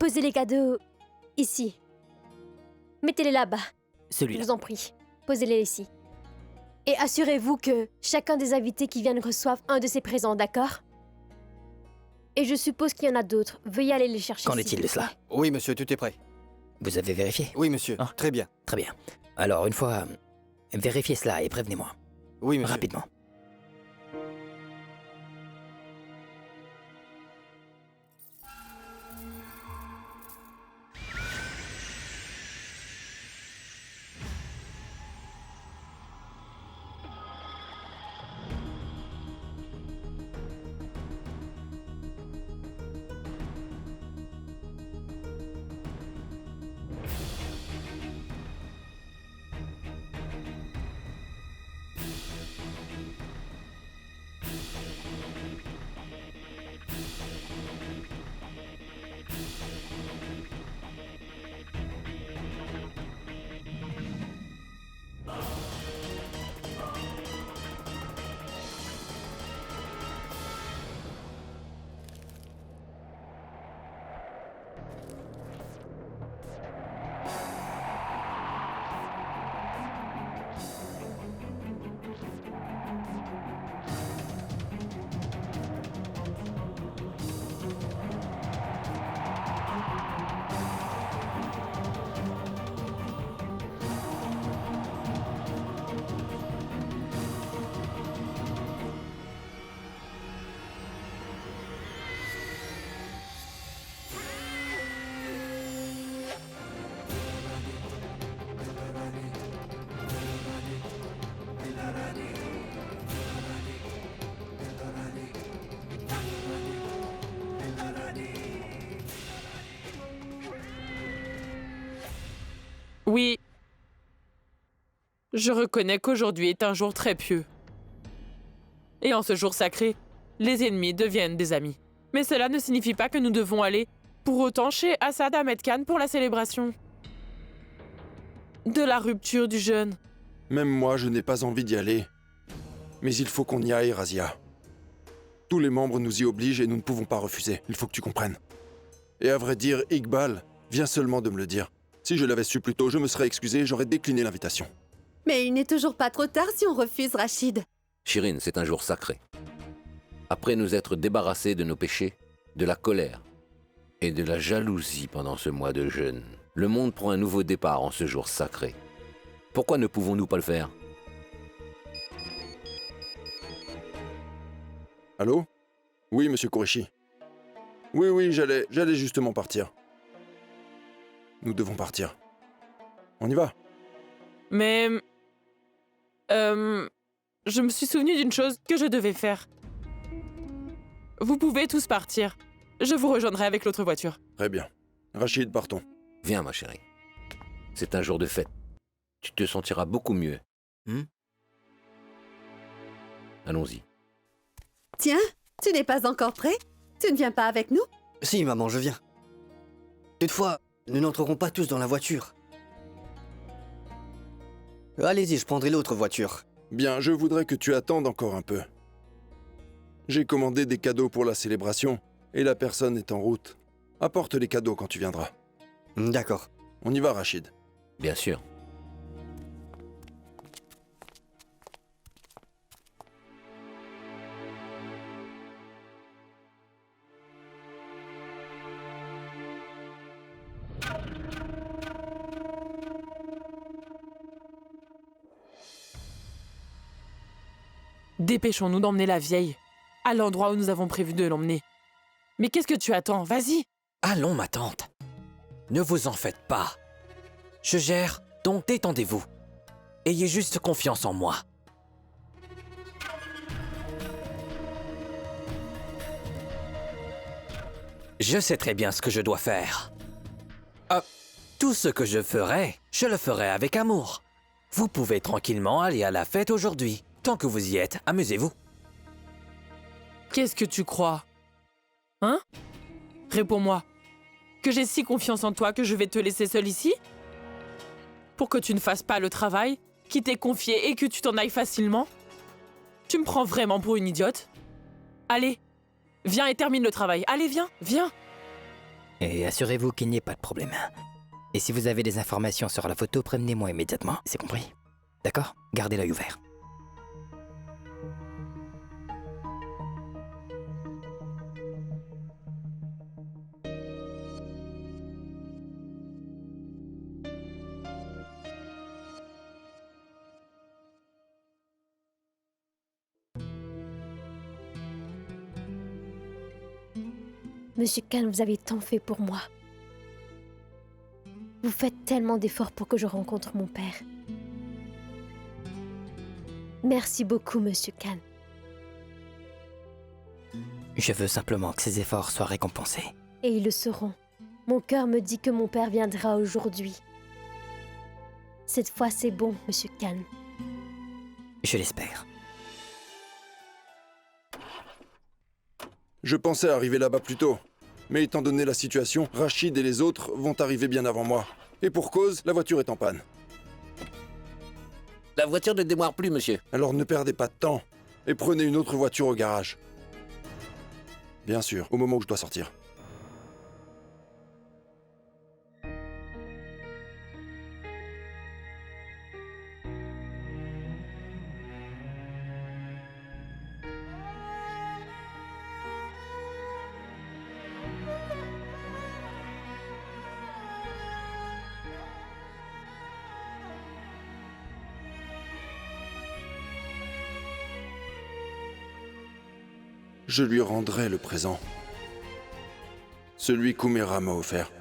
Posez les cadeaux ici. Mettez-les là-bas, je Celui-là. vous en prie. Posez-les ici. Et assurez-vous que chacun des invités qui viennent reçoive un de ces présents, d'accord? Et je suppose qu'il y en a d'autres. Veuillez aller les chercher. Qu'en s'il est-il vous de cela? plaît. Oui, monsieur, tout est prêt. Vous avez vérifié? Oui, monsieur, Ah. très bien. Très bien. Alors, une fois, vérifiez cela et prévenez-moi. Oui, monsieur. Rapidement. Oui. Je reconnais qu'aujourd'hui est un jour très pieux. Et en ce jour sacré, les ennemis deviennent des amis. Mais cela ne signifie pas que nous devons aller pour autant chez Assad Ahmed Khan pour la célébration de la rupture du jeûne. Même moi, je n'ai pas envie d'y aller. Mais il faut qu'on y aille, Razia. Tous les membres nous y obligent et nous ne pouvons pas refuser. Il faut que tu comprennes. Et à vrai dire, Iqbal vient seulement de me le dire. Si je l'avais su plus tôt, je me serais excusé et j'aurais décliné l'invitation. Mais il n'est toujours pas trop tard si on refuse, Rachid. Shirin, c'est un jour sacré. Après nous être débarrassés de nos péchés, de la colère et de la jalousie pendant ce mois de jeûne, le monde prend un nouveau départ en ce jour sacré. Pourquoi ne pouvons-nous pas le faire? Allô? Oui, monsieur Qureshi. Oui, j'allais justement partir. Nous devons partir. On y va? Mais... je me suis souvenu d'une chose que je devais faire. Vous pouvez tous partir. Je vous rejoindrai avec l'autre voiture. Très bien. Rachid, partons. Viens, ma chérie. C'est un jour de fête. Tu te sentiras beaucoup mieux. Allons-y. Tiens, tu n'es pas encore prêt? Tu ne viens pas avec nous? Si, maman, je viens. Toutefois, nous n'entrerons pas tous dans la voiture. Allez-y, je prendrai l'autre voiture. Bien, je voudrais que tu attendes encore un peu. J'ai commandé des cadeaux pour la célébration et la personne est en route. Apporte les cadeaux quand tu viendras. D'accord. On y va, Rachid. Bien sûr. Dépêchons-nous d'emmener la vieille à l'endroit où nous avons prévu de l'emmener. Mais qu'est-ce que tu attends? Vas-y! Allons, ma tante. Ne vous en faites pas. Je gère, donc détendez-vous. Ayez juste confiance en moi. Je sais très bien ce que je dois faire. Tout ce que je ferai, je le ferai avec amour. Vous pouvez tranquillement aller à la fête aujourd'hui. Tant que vous y êtes, amusez-vous. Qu'est-ce que tu crois? Hein? Réponds-moi. Que j'ai si confiance en toi que je vais te laisser seule ici? Pour que tu ne fasses pas le travail qui t'est confié et que tu t'en ailles facilement? Tu me prends vraiment pour une idiote? Allez, viens et termine le travail. Allez, viens, viens. Et assurez-vous qu'il n'y ait pas de problème. Et si vous avez des informations sur la photo, prévenez-moi immédiatement, c'est compris? D'accord? Gardez l'œil ouvert. Monsieur Khan, vous avez tant fait pour moi. Vous faites tellement d'efforts pour que je rencontre mon père. Merci beaucoup, Monsieur Khan. Je veux simplement que ces efforts soient récompensés. Et ils le seront. Mon cœur me dit que mon père viendra aujourd'hui. Cette fois, c'est bon, Monsieur Khan. Je l'espère. Je pensais arriver là-bas plus tôt. Mais étant donné la situation, Rachid et les autres vont arriver bien avant moi. Et pour cause, la voiture est en panne. La voiture ne démarre plus, monsieur. Alors ne perdez pas de temps et prenez une autre voiture au garage. Bien sûr, au moment où je dois sortir. Je lui rendrai le présent. Celui qu'Oumera m'a offert.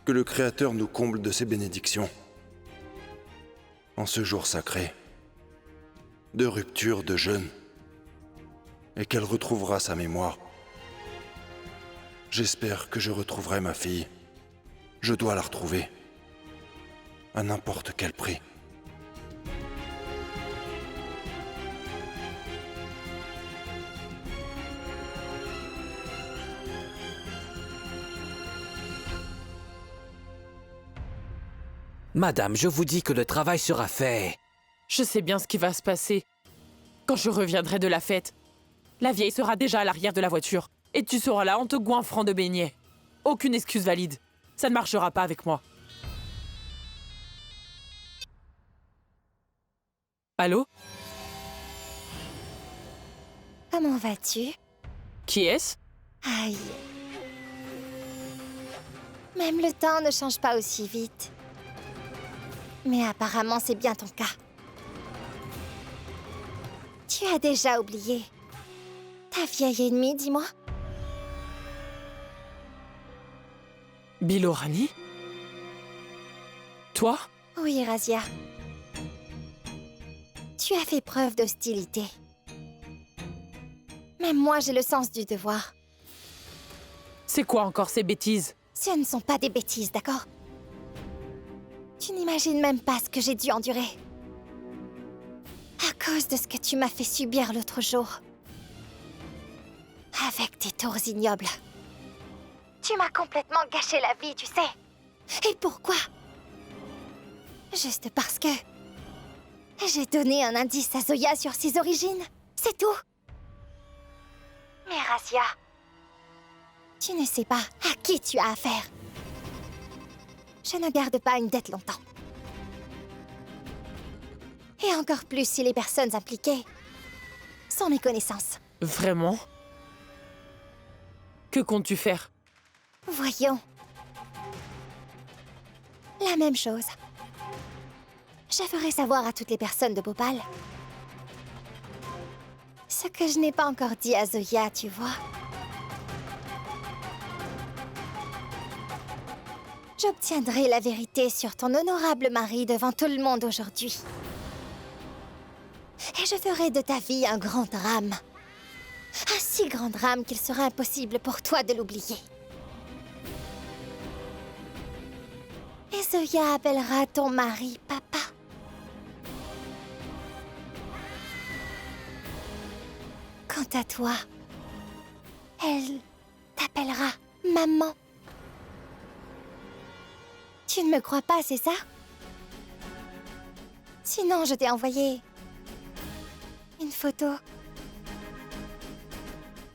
Que le Créateur nous comble de ses bénédictions. En ce jour sacré, de rupture, de jeûne, et qu'elle retrouvera sa mémoire. J'espère que je retrouverai ma fille. Je dois la retrouver. À n'importe quel prix. Madame, je vous dis que le travail sera fait. Je sais bien ce qui va se passer. Quand je reviendrai de la fête, la vieille sera déjà à l'arrière de la voiture. Et tu seras là en te goinfrant de beignets. Aucune excuse valide. Ça ne marchera pas avec moi. Allô? Comment vas-tu? Qui est-ce? Aïe. Même le temps ne change pas aussi vite. Mais apparemment, c'est bien ton cas. Tu as déjà oublié. Ta vieille ennemie, dis-moi. Bilorani? Toi? Oui, Razia. Tu as fait preuve d'hostilité. Même moi, j'ai le sens du devoir. C'est quoi encore ces bêtises? Ce ne sont pas des bêtises, d'accord? Tu n'imagines même pas ce que j'ai dû endurer. À cause de ce que tu m'as fait subir l'autre jour. Avec tes tours ignobles. Tu m'as complètement gâché la vie, tu sais. Et pourquoi? Juste parce que... j'ai donné un indice à Zoya sur ses origines. C'est tout. Mais Razia, tu ne sais pas à qui tu as affaire. Je ne garde pas une dette longtemps. Et encore plus si les personnes impliquées sont mes connaissances. Vraiment? Que comptes-tu faire? Voyons. La même chose. Je ferai savoir à toutes les personnes de Bhopal. Ce que je n'ai pas encore dit à Zoya, tu vois. J'obtiendrai la vérité sur ton honorable mari devant tout le monde aujourd'hui. Et je ferai de ta vie un grand drame. Un si grand drame qu'il sera impossible pour toi de l'oublier. Et Zoya appellera ton mari papa. Quant à toi, elle t'appellera maman. Tu ne me crois pas, c'est ça? Sinon, je t'ai envoyé une photo.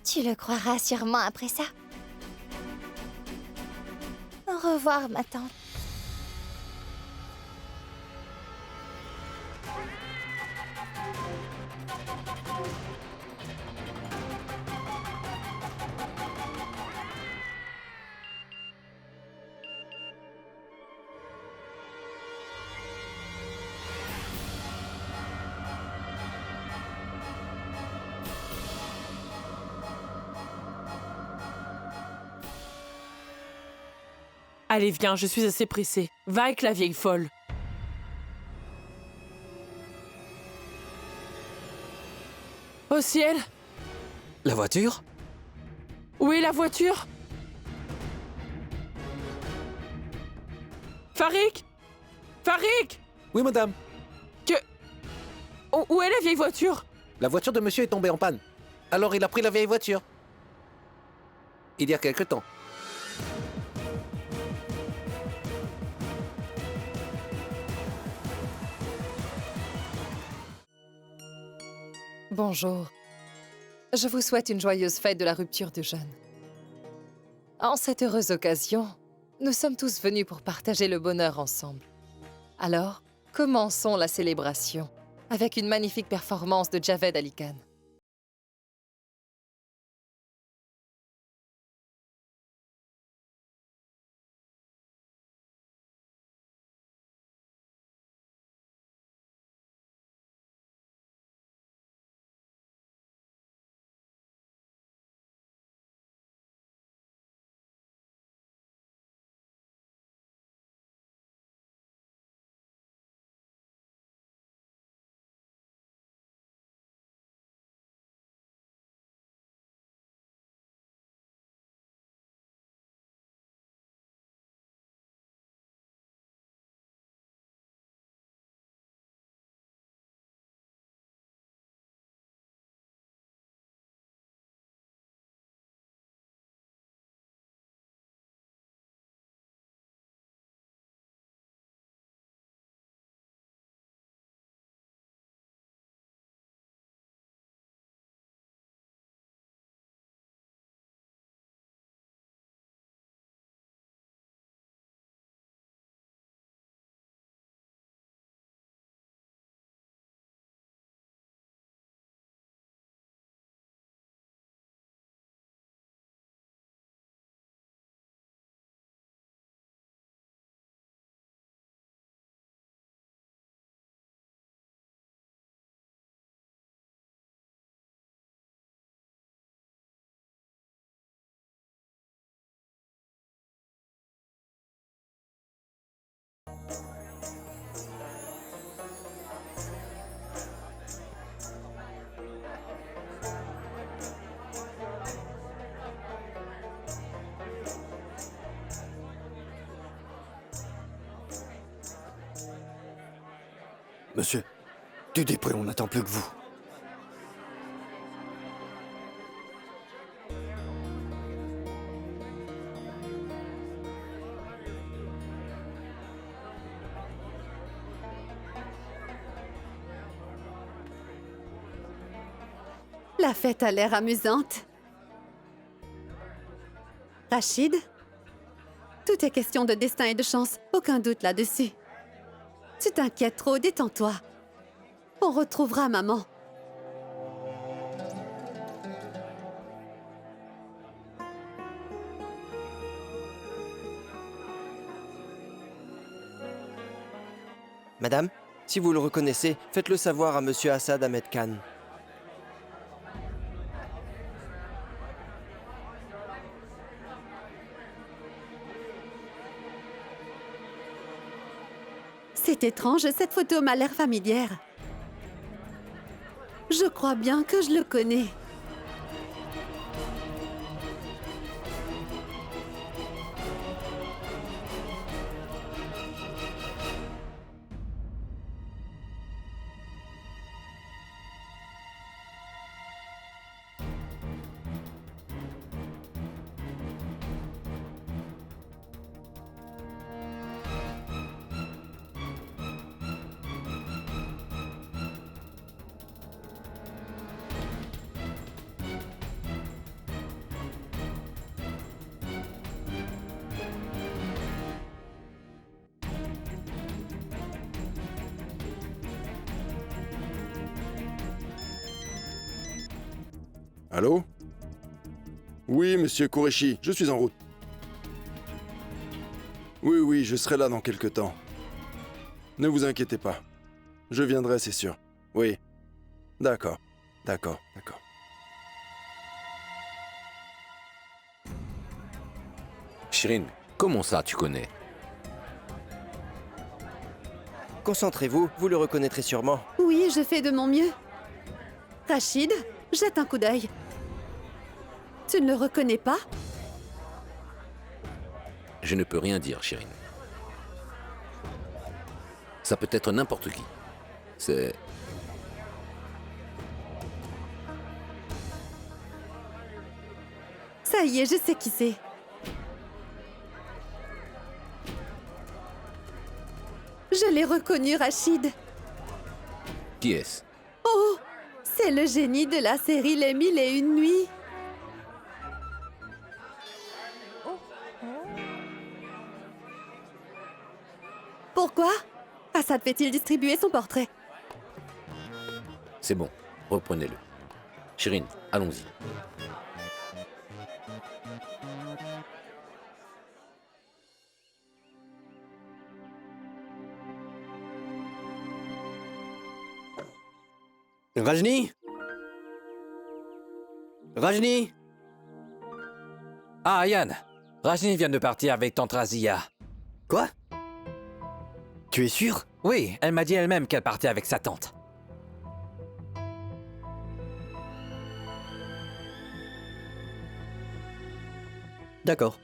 Tu le croiras sûrement après ça. Au revoir, ma tante. Allez, viens, je suis assez pressée. Va avec la vieille folle. Au ciel! La voiture? Où est la voiture? Farik! Farik! Oui, madame. Où est la vieille voiture? La voiture de monsieur est tombée en panne. Alors il a pris la vieille voiture. Il y a quelque temps. Bonjour. Je vous souhaite une joyeuse fête de la rupture de jeûne. En cette heureuse occasion, nous sommes tous venus pour partager le bonheur ensemble. Alors, commençons la célébration avec une magnifique performance de Javed Ali Khan. Monsieur, du Després, on n'attend plus que vous. La fête a l'air amusante. Rachid, tout est question de destin et de chance, aucun doute là-dessus. Tu t'inquiètes trop, détends-toi. On retrouvera maman. Madame, si vous le reconnaissez, faites-le savoir à Monsieur Assad Ahmed Khan. C'est étrange, cette photo m'a l'air familière. Je crois bien que je le connais. Allô? Oui, monsieur Qureshi, je suis en route. Oui, je serai là dans quelque temps. Ne vous inquiétez pas. Je viendrai, c'est sûr. Oui. D'accord. Shirin, comment ça tu connais? Concentrez-vous, vous le reconnaîtrez sûrement. Oui, je fais de mon mieux. Rachid, jette un coup d'œil. Tu ne le reconnais pas? Je ne peux rien dire, Shirin. Ça peut être n'importe qui. C'est... Ça y est, je sais qui c'est. Je l'ai reconnu, Rachid. Qui est-ce? Oh, c'est le génie de la série Les Mille et Une Nuits. Pourquoi Assad fait-il distribuer son portrait? C'est bon, reprenez-le. Shirin, allons-y. Rajni? Rajni? Ah, Yann, Rajni vient de partir avec Tante Razia. Quoi? Tu es sûr? Oui, elle m'a dit elle-même qu'elle partait avec sa tante. D'accord.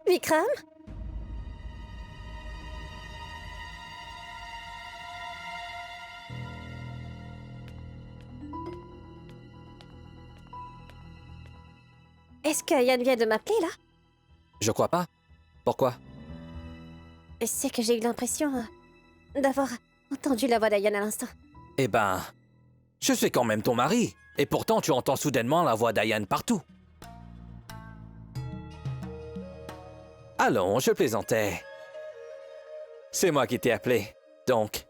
Vikram? Est-ce que Yann vient de m'appeler, là? Je crois pas. Pourquoi? C'est que j'ai eu l'impression d'avoir entendu la voix d'Yann à l'instant. Eh ben, je suis quand même ton mari. Et pourtant, tu entends soudainement la voix d'Ayan partout. Allons, je plaisantais. C'est moi qui t'ai appelé. Donc,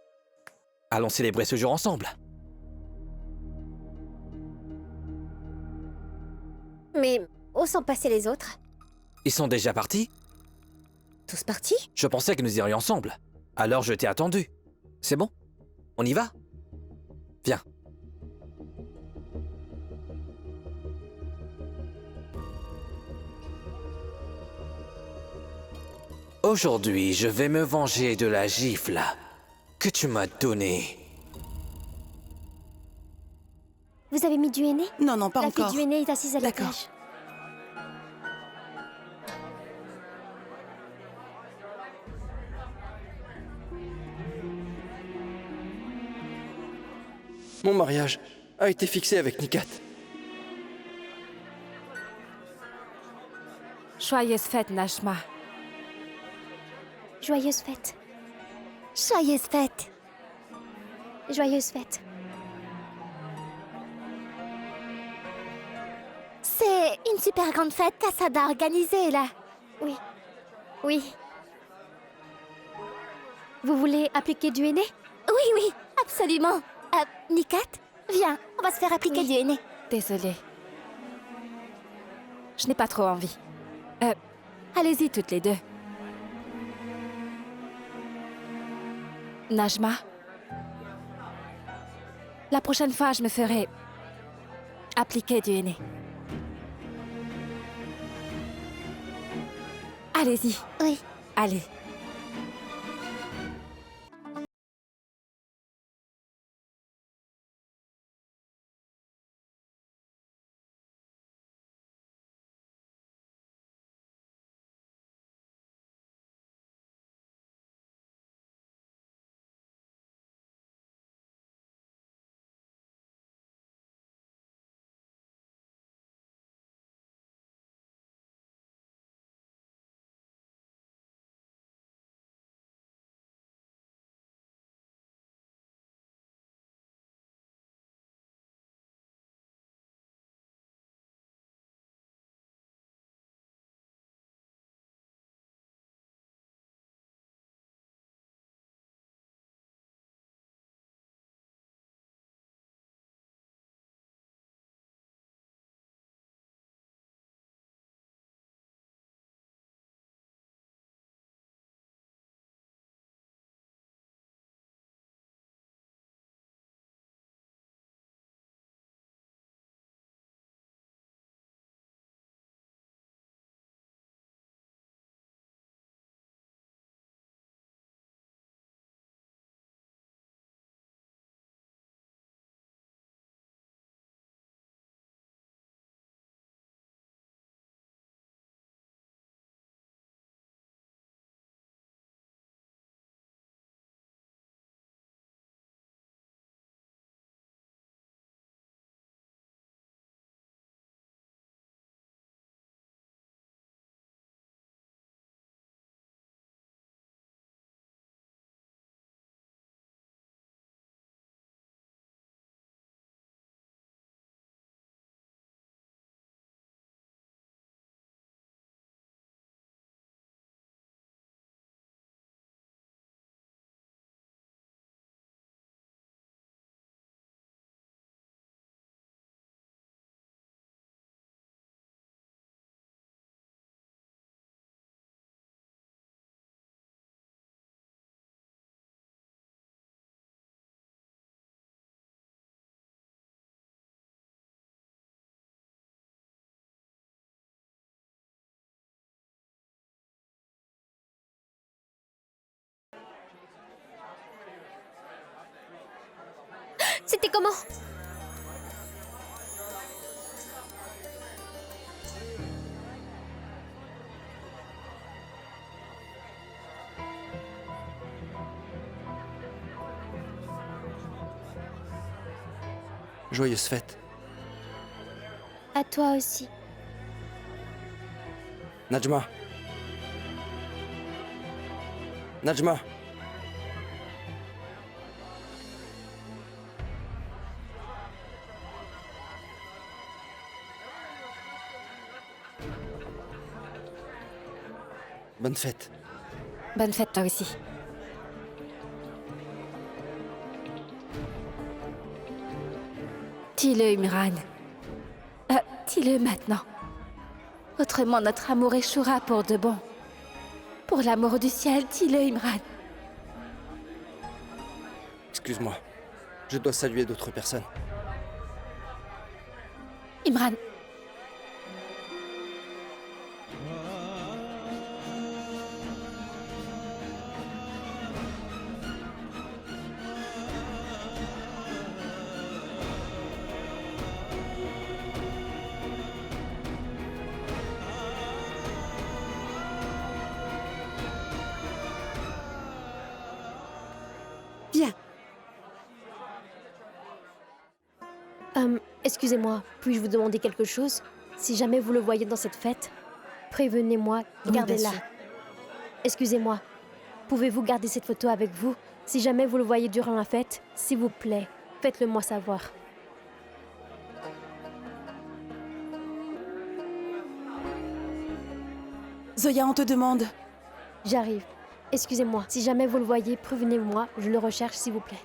allons célébrer ce jour ensemble. Mais où sont passés les autres? Ils sont déjà partis? Tous partis? Je pensais que nous irions ensemble. Alors je t'ai attendu. C'est bon? On y va? Viens. Aujourd'hui, je vais me venger de la gifle que tu m'as donnée. Vous avez mis du henné? Non, pas la encore. La fille du henné est assise à la D'accord. plage. Mon mariage a été fixé avec Nikat. Joyeuse fête, Nashma. Joyeuse fête. Joyeuse fête. Joyeuse fête. C'est une super grande fête qu'Assad a organisée, là. Oui. Oui. Vous voulez appliquer du henné? Oui, absolument. Nikat, viens, on va se faire appliquer du henné. Désolée. Je n'ai pas trop envie. Allez-y toutes les deux. Najma, la prochaine fois, je me ferai appliquer du henné. Allez-y. Oui. Allez. C'était comment? Joyeuse fête. À toi aussi. Najma. Najma. Bonne fête. Bonne fête toi aussi. Dis-le, Imran. Dis-le maintenant. Autrement, notre amour échouera pour de bon. Pour l'amour du ciel, dis-le, Imran. Excuse-moi. Je dois saluer d'autres personnes. Imran. Bien. Excusez-moi, puis-je vous demander quelque chose? Si jamais vous le voyez dans cette fête, prévenez-moi, Oui, gardez-la. bien sûr. Excusez-moi, pouvez-vous garder cette photo avec vous? Si jamais vous le voyez durant la fête, s'il vous plaît, faites-le moi savoir. Zoya, on te demande. J'arrive. Excusez-moi, si jamais vous le voyez, prévenez-moi, je le recherche s'il vous plaît.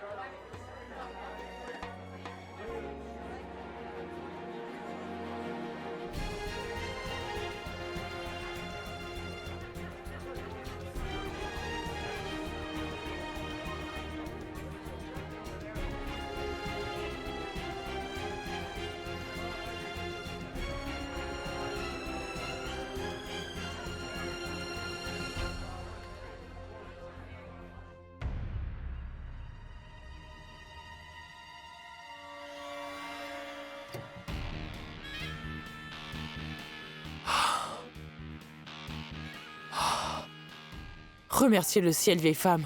Remerciez le ciel, vieille femme.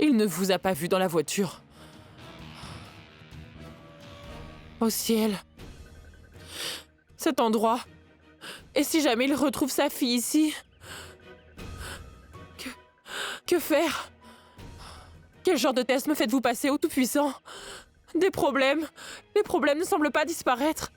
Il ne vous a pas vu dans la voiture. Au ciel. Cet endroit. Et si jamais il retrouve sa fille ici? Que faire? Quel genre de test me faites-vous passer au Tout-Puissant? Des problèmes? Les problèmes ne semblent pas disparaître.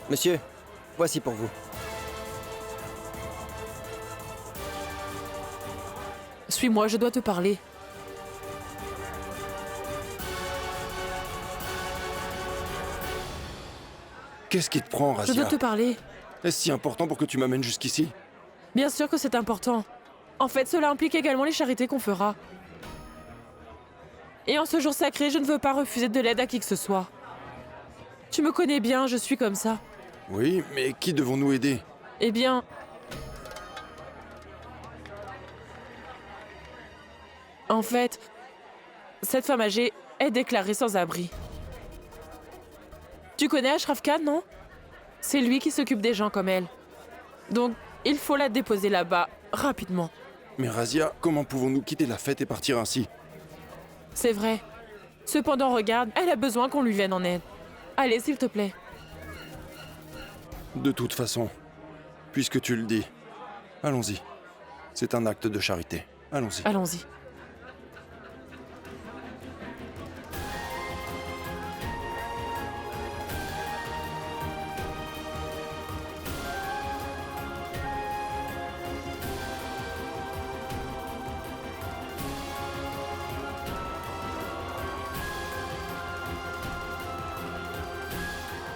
Monsieur, voici pour vous. Suis-moi, je dois te parler. Qu'est-ce qui te prend, Je Razia? dois te parler. Est-ce si important pour que tu m'amènes jusqu'ici? Bien sûr que c'est important. En fait, cela implique également les charités qu'on fera. Et en ce jour sacré, je ne veux pas refuser de l'aide à qui que ce soit. Tu me connais bien, je suis comme ça. Oui, mais qui devons-nous aider? Eh bien... En fait, cette femme âgée est déclarée sans abri. Tu connais Ashraf Khan, non? C'est lui qui s'occupe des gens comme elle. Donc, il faut la déposer là-bas, rapidement. Mais Razia, comment pouvons-nous quitter la fête et partir ainsi? C'est vrai. Cependant, regarde, elle a besoin qu'on lui vienne en aide. Allez, s'il te plaît. De toute façon, puisque tu le dis, allons-y. C'est un acte de charité. Allons-y. Allons-y.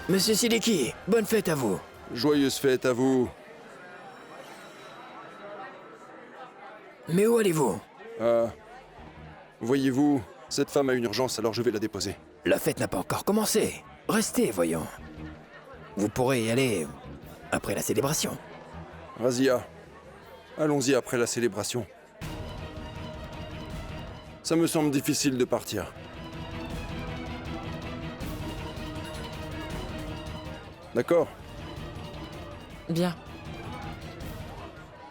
Monsieur Sileki, bonne fête à vous. Joyeuse fête à vous. Mais où allez-vous? Voyez-vous, cette femme a une urgence, alors je vais la déposer. La fête n'a pas encore commencé. Restez, voyons. Vous pourrez y aller après la célébration. Razia, allons-y après la célébration. Ça me semble difficile de partir. D'accord? Bien.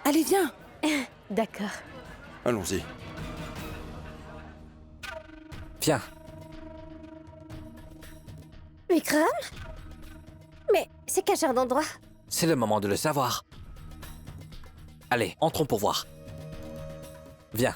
Allez, viens. D'accord. Allons-y. Viens. Vikram? Mais c'est quel genre d'endroit? C'est le moment de le savoir. Allez, entrons pour voir. Viens.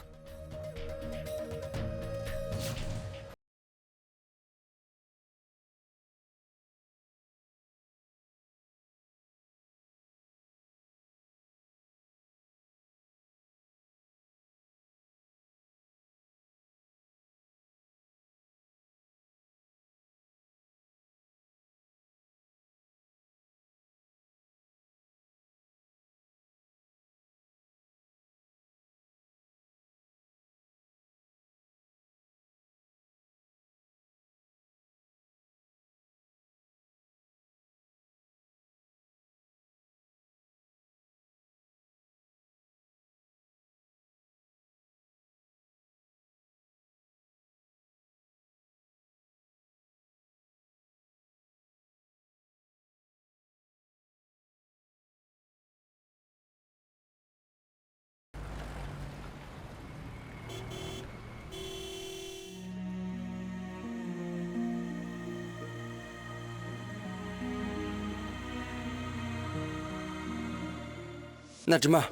Najma,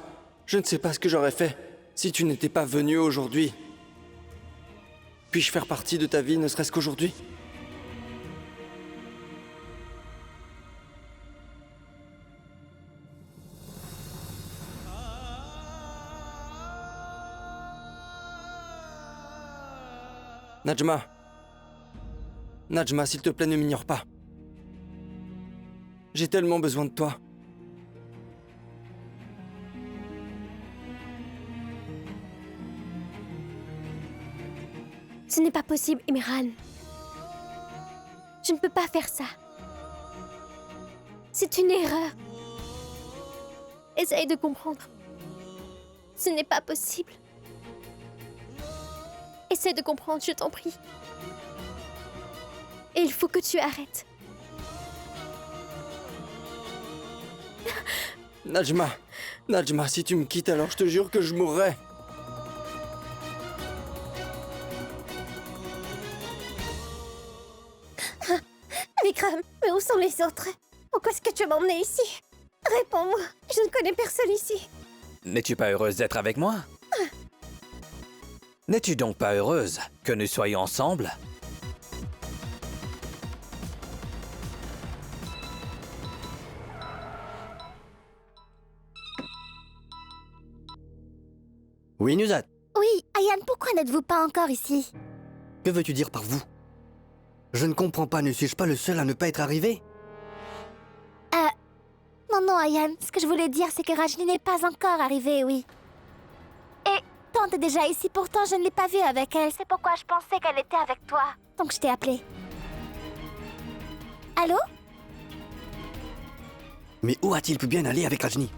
je ne sais pas ce que j'aurais fait si tu n'étais pas venue aujourd'hui. Puis-je faire partie de ta vie, ne serait-ce qu'aujourd'hui? Najma. Najma, s'il te plaît, ne m'ignore pas. J'ai tellement besoin de toi. Ce n'est pas possible, Imran. Je ne peux pas faire ça. C'est une erreur. Essaye de comprendre. Ce n'est pas possible. Essaye de comprendre, je t'en prie. Et il faut que tu arrêtes. Najma. Najma, si tu me quittes, alors je te jure que je mourrai. Vikram, mais où sont les autres? Pourquoi est-ce que tu m'as emmené ici? Réponds-moi, je ne connais personne ici. N'es-tu pas heureuse d'être avec moi? N'es-tu donc pas heureuse que nous soyons ensemble? Oui, Nuzat. Oui, Ayane, pourquoi n'êtes-vous pas encore ici? Que veux-tu dire par vous? Je ne comprends pas, ne suis-je pas le seul à ne pas être arrivé? Non, Non, Ayan, ce que je voulais dire, c'est que Rajni n'est pas encore arrivée, oui. Et Tante est déjà ici, pourtant je ne l'ai pas vue avec elle. C'est pourquoi je pensais qu'elle était avec toi. Donc je t'ai appelée. Allô? Mais où a-t-il pu bien aller avec Rajni?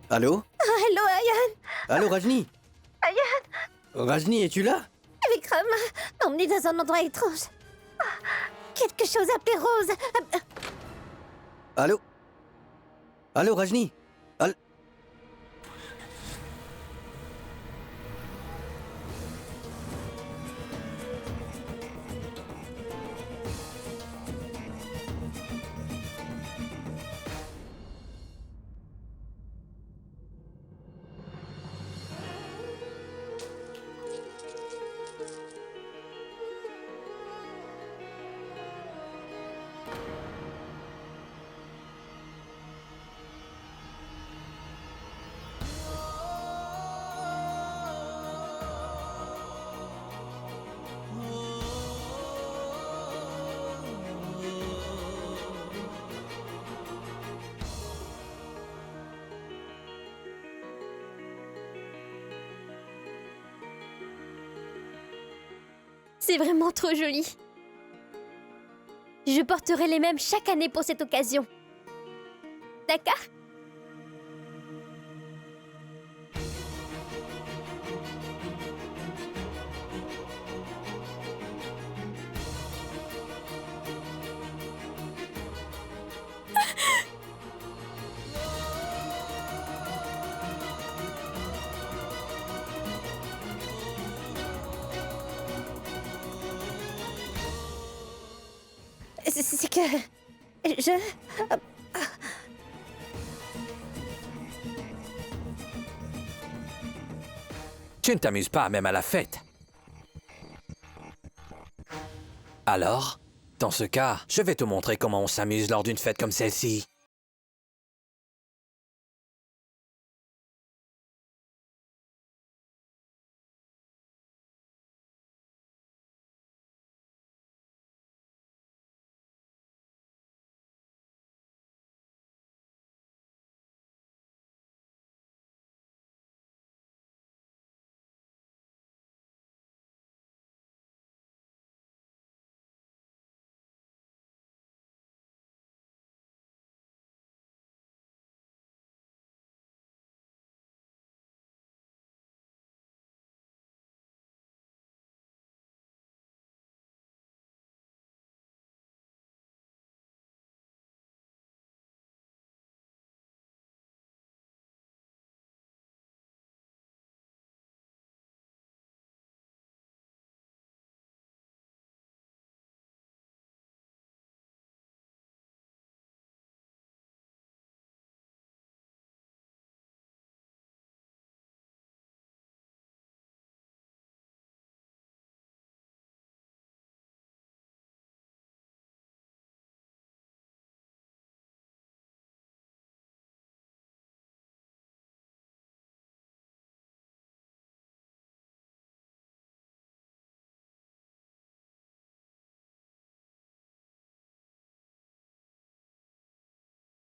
Allô? Allô, Ayan? Allô, Rajni? Ayan? Rajni, es-tu là? Vikram m'a emmené dans un endroit étrange. Quelque chose appelé Rose. Allô? Allô, Rajni? C'est vraiment trop joli. Je porterai les mêmes chaque année pour cette occasion. D'accord? C'est que... je... Tu ne t'amuses pas même à la fête. Alors, dans ce cas, je vais te montrer comment on s'amuse lors d'une fête comme celle-ci.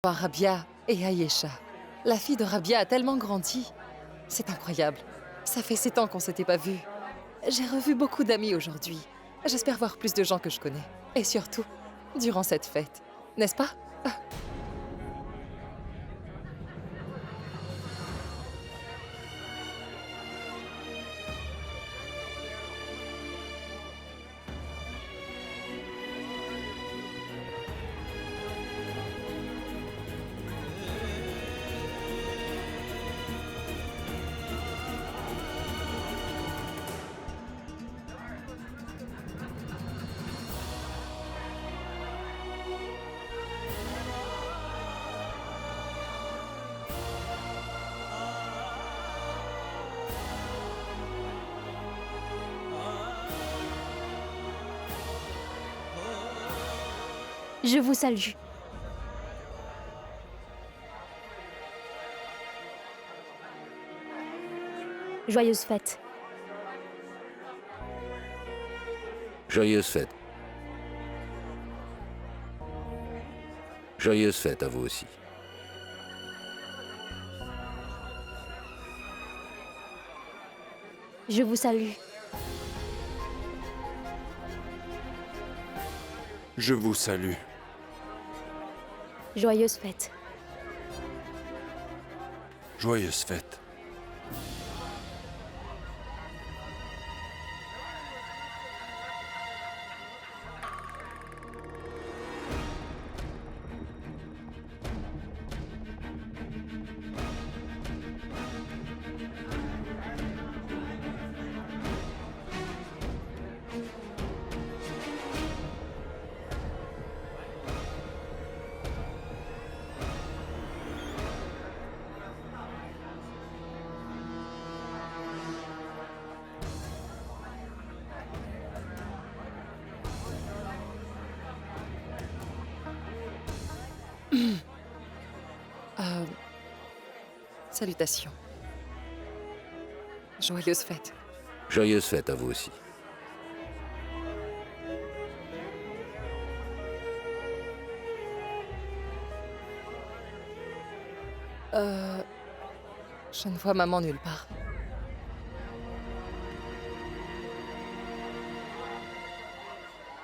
Rabia et Ayesha. La fille de Rabia a tellement grandi. C'est incroyable. Ça fait 7 ans qu'on s'était pas vus. J'ai revu beaucoup d'amis aujourd'hui. J'espère voir plus de gens que je connais. Et surtout, durant cette fête. N'est-ce pas? Je vous salue. Joyeuse fête. Joyeuse fête. Joyeuse fête à vous aussi. Je vous salue. Je vous salue. Joyeuse fête. Joyeuse fête. Salutations. Joyeuse fête. Joyeuse fête à vous aussi. Je ne vois maman nulle part.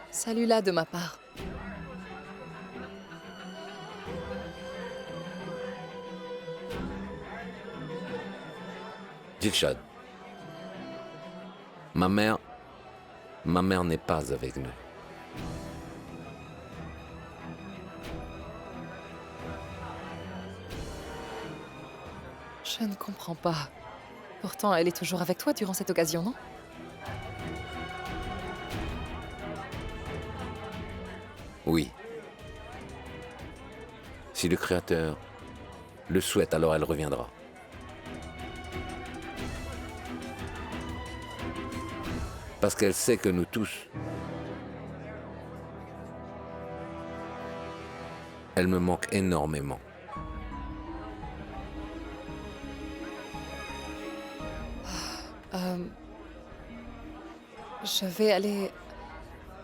Salut-la de ma part. Dilshad. Ma mère n'est pas avec nous. Je ne comprends pas. Pourtant, elle est toujours avec toi durant cette occasion, non? Oui. Si le Créateur le souhaite, alors elle reviendra. Parce qu'elle sait que nous tous, elle me manque énormément. Je vais aller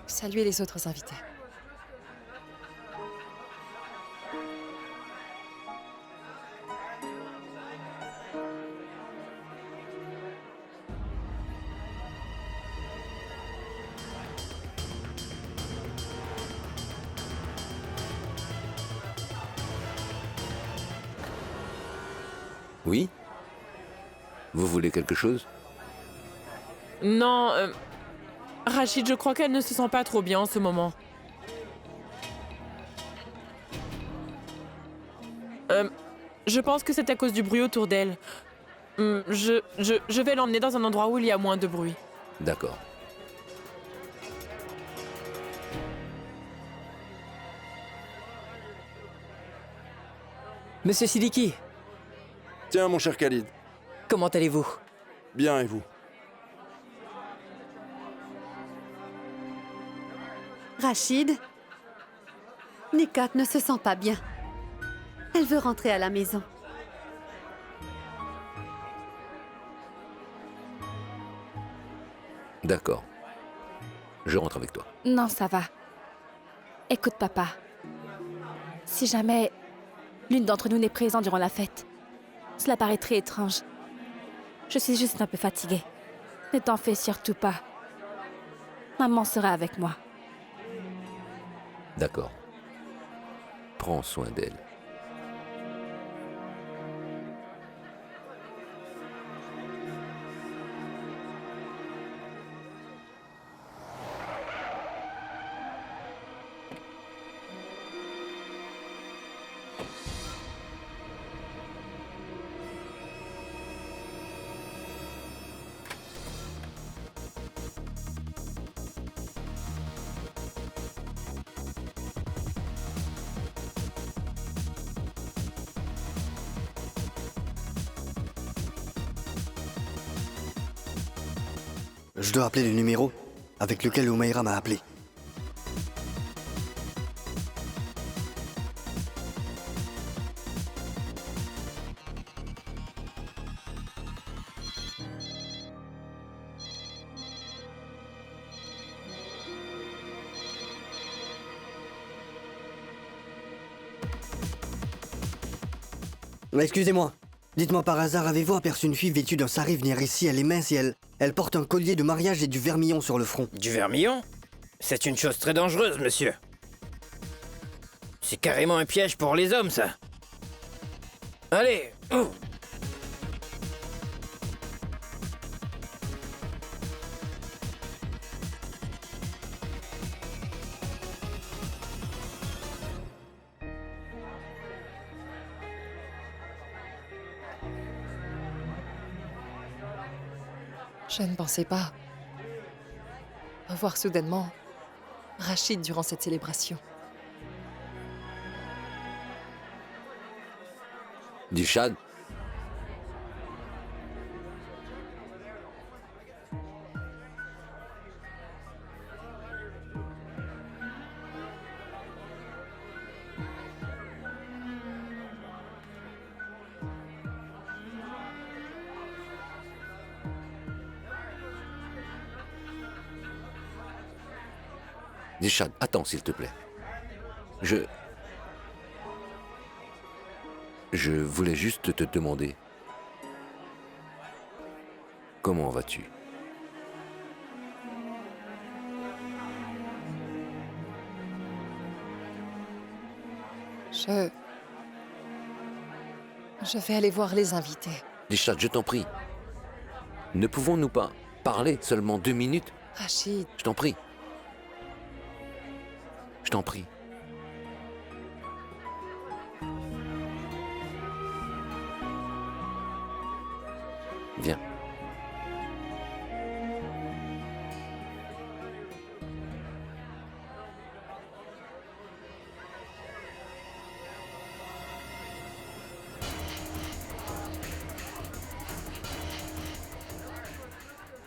saluer les autres invités. Oui? Vous voulez quelque chose? Non, Rachid, je crois qu'elle ne se sent pas trop bien en ce moment. Je pense que c'est à cause du bruit autour d'elle. Je vais l'emmener dans un endroit où il y a moins de bruit. D'accord. Monsieur Siddiqui. Tiens, mon cher Khalid. Comment allez-vous? Bien, et vous? Rachid, Nikat ne se sent pas bien. Elle veut rentrer à la maison. D'accord. Je rentre avec toi. Non, ça va. Écoute, papa. Si jamais l'une d'entre nous n'est présente durant la fête, cela paraîtrait étrange. Je suis juste un peu fatiguée. Ne t'en fais surtout pas. Maman sera avec moi. D'accord. Prends soin d'elle. Je dois appeler le numéro avec lequel Umaira m'a appelé. Excusez-moi. Dites-moi par hasard, avez-vous aperçu une fille vêtue d'un sari venir ici? Elle est mince et elle porte un collier de mariage et du vermillon sur le front. Du vermillon? C'est une chose très dangereuse, monsieur. C'est carrément un piège pour les hommes, ça. Allez, oh. Je ne pensais pas revoir soudainement Rachid durant cette célébration. Dilshad, Dilshad, attends s'il te plaît. Je voulais juste te demander. Comment vas-tu? Je vais aller voir les invités. Dilshad, je t'en prie. Ne pouvons-nous pas parler seulement 2 minutes? Rachid. Je t'en prie. Je t'en prie. Viens.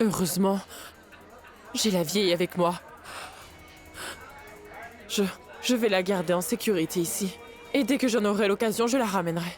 Heureusement, j'ai la vieille avec moi. Je vais la garder en sécurité ici. Et dès que j'en aurai l'occasion, je la ramènerai.